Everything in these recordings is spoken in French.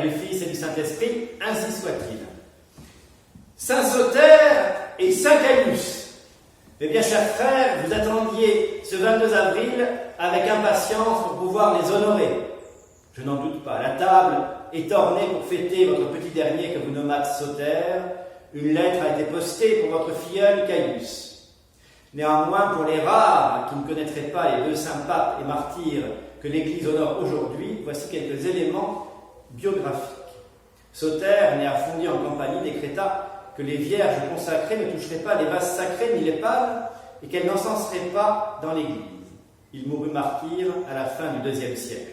du Fils et du Saint-Esprit, ainsi soit-il. Saint Soter et Saint Caius. Eh bien, chers frères, vous attendiez ce 22 avril avec impatience pour pouvoir les honorer. Je n'en doute pas. La table est ornée pour fêter votre petit dernier que vous nommâtes Soter. Une lettre a été postée pour votre filleul Caius. Néanmoins, pour les rares qui ne connaîtraient pas les deux saints papes et martyrs que l'Église honore aujourd'hui, voici quelques éléments biographiques. Soter, né à Fondi en Campanie, décréta que les vierges consacrées ne toucheraient pas les vases sacrés ni les palmes et qu'elles n'encenseraient pas dans l'Église. Il mourut martyr à la fin du IIe siècle.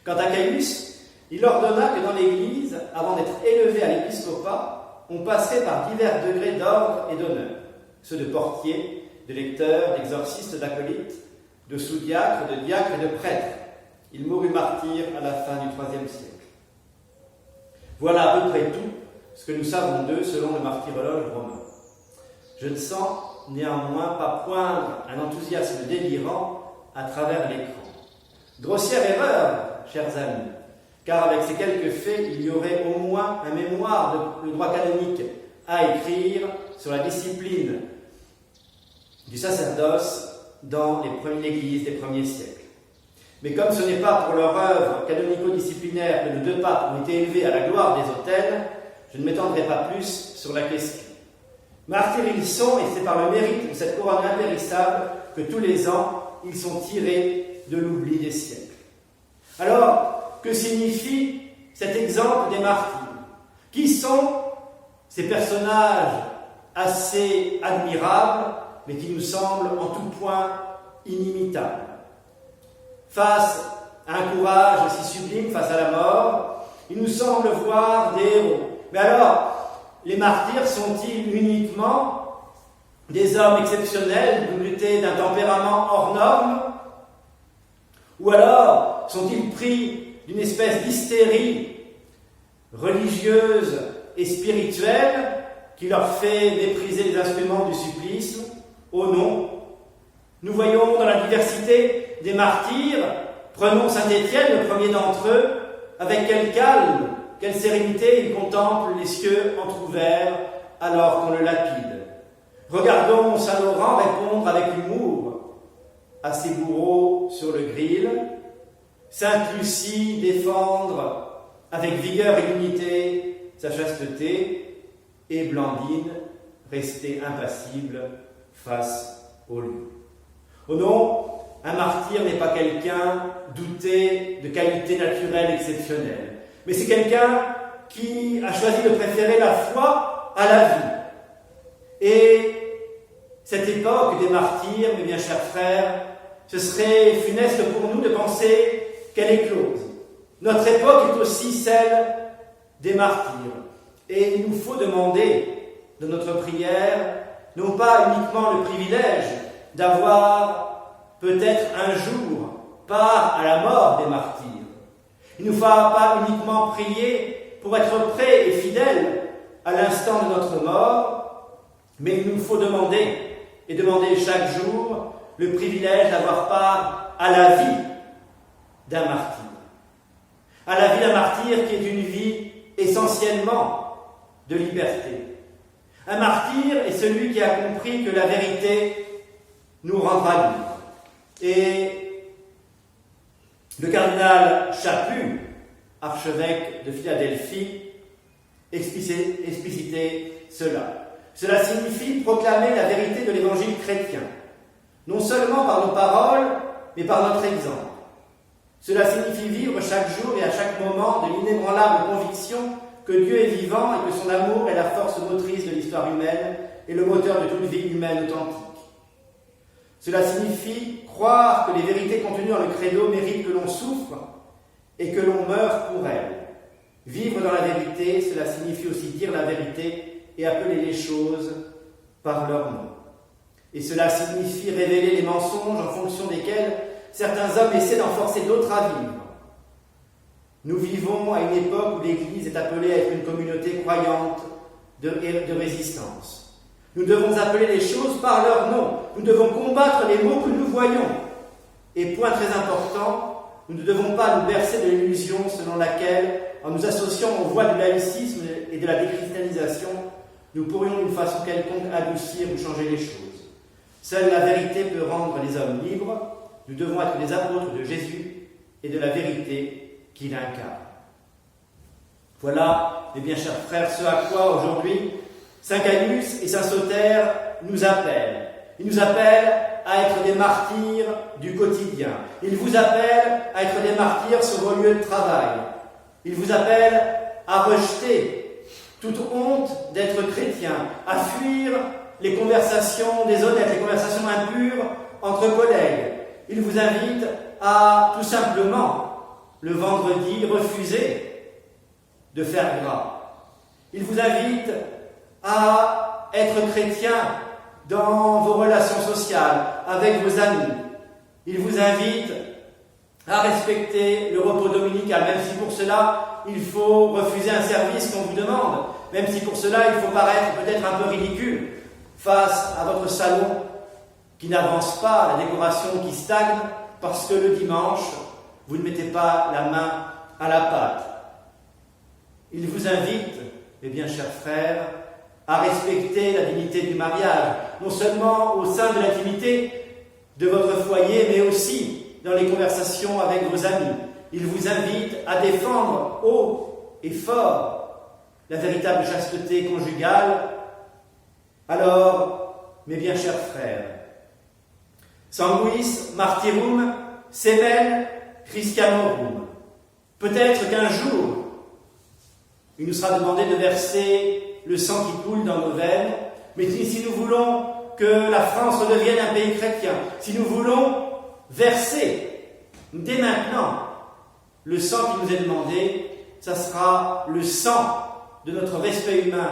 Quant à Caius, il ordonna que dans l'Église, avant d'être élevé à l'épiscopat, on passerait par divers degrés d'ordre et d'honneur, ceux de portier, de lecteur, d'exorciste, d'acolyte, de sous-diacre, de diacre et de prêtre. Il mourut martyr à la fin du IIIe siècle. Voilà à peu près tout ce que nous savons d'eux selon le martyrologe romain. Je ne sens néanmoins pas poindre un enthousiasme délirant à travers l'écran. Grossière erreur, chers amis, car avec ces quelques faits, il y aurait au moins un mémoire de droit canonique à écrire sur la discipline du sacerdoce dans l'Église des premiers siècles. Mais comme ce n'est pas pour leur œuvre canonico-disciplinaire que nos deux papes ont été élevés à la gloire des autels, je ne m'étendrai pas plus sur la question. Martyrs ils sont, et c'est par le mérite de cette couronne impérissable que tous les ans, ils sont tirés de l'oubli des siècles. Alors, que signifie cet exemple des martyrs? Qui sont ces personnages assez admirables, mais qui nous semblent en tout point inimitables? Face à un courage si sublime, face à la mort, il nous semble voir des héros. Mais alors, les martyrs sont-ils uniquement des hommes exceptionnels, dotés d'un tempérament hors norme? Ou alors, sont-ils pris d'une espèce d'hystérie religieuse et spirituelle qui leur fait mépriser les instruments du supplice? Oh non! Nous voyons dans la diversité des martyrs, prenons Saint Étienne, le premier d'entre eux, avec quel calme, quelle sérénité il contemple les cieux entr'ouverts alors qu'on le lapide. Regardons Saint Laurent répondre avec humour à ses bourreaux sur le gril, Sainte Lucie défendre avec vigueur et dignité sa chasteté, et Blandine rester impassible face au lieu. Oh non, un martyr n'est pas quelqu'un douté de qualités naturelles exceptionnelles, mais c'est quelqu'un qui a choisi de préférer la foi à la vie. Et cette époque des martyrs, mes bien chers frères, ce serait funeste pour nous de penser qu'elle est close. Notre époque est aussi celle des martyrs. Et il nous faut demander de notre prière, non pas uniquement le privilège d'avoir peut-être un jour part à la mort des martyrs. Il ne faut pas uniquement prier pour être prêt et fidèle à l'instant de notre mort, mais il nous faut demander, et demander chaque jour, le privilège d'avoir part à la vie d'un martyr. À la vie d'un martyr qui est une vie essentiellement de liberté. Un martyr est celui qui a compris que la vérité nous rendra libres. Et le cardinal Chaput, archevêque de Philadelphie, explicitait cela. Cela signifie proclamer la vérité de l'évangile chrétien, non seulement par nos paroles, mais par notre exemple. Cela signifie vivre chaque jour et à chaque moment de l'inébranlable conviction que Dieu est vivant et que son amour est la force motrice de l'histoire humaine et le moteur de toute vie humaine authentique. Cela signifie croire que les vérités contenues dans le credo méritent que l'on souffre et que l'on meure pour elles. Vivre dans la vérité, cela signifie aussi dire la vérité et appeler les choses par leur nom. Et cela signifie révéler les mensonges en fonction desquels certains hommes essaient d'en forcer d'autres à vivre. Nous vivons à une époque où l'Église est appelée à être une communauté croyante de résistance. Nous devons appeler les choses par leur nom. Nous devons combattre les maux que nous voyons. Et point très important, nous ne devons pas nous bercer de l'illusion selon laquelle, en nous associant aux voies du laïcisme et de la déchristianisation, nous pourrions d'une façon quelconque adoucir ou changer les choses. Seule la vérité peut rendre les hommes libres. Nous devons être des apôtres de Jésus et de la vérité qu'il incarne. Voilà, mes bien chers frères, ce à quoi aujourd'hui Saint Caius et Saint Soter nous appellent. Ils nous appellent à être des martyrs du quotidien. Ils vous appellent à être des martyrs sur vos lieux de travail. Ils vous appellent à rejeter toute honte d'être chrétien, à fuir les conversations déshonnêtes, les conversations impures entre collègues. Ils vous invitent à tout simplement, le vendredi, refuser de faire gras. Ils vous invitent à être chrétien dans vos relations sociales, avec vos amis. Il vous invite à respecter le repos dominical, même si pour cela, il faut refuser un service qu'on vous demande, même si pour cela, il faut paraître peut-être un peu ridicule face à votre salon qui n'avance pas, la décoration qui stagne, parce que le dimanche, vous ne mettez pas la main à la pâte. Il vous invite, mes bien chers frères, à respecter la dignité du mariage, non seulement au sein de l'intimité de votre foyer, mais aussi dans les conversations avec vos amis. Il vous invite à défendre haut et fort la véritable chasteté conjugale. Alors, mes bien chers frères, sanguis martyrum semen Christianorum. Peut-être qu'un jour, il nous sera demandé de verser le sang qui coule dans nos veines, mais si nous voulons que la France redevienne un pays chrétien, si nous voulons verser dès maintenant le sang qui nous est demandé, ça sera le sang de notre respect humain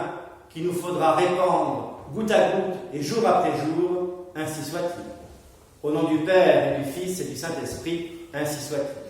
qu'il nous faudra répandre goutte à goutte et jour après jour, ainsi soit-il. Au nom du Père et du Fils et du Saint-Esprit, ainsi soit-il.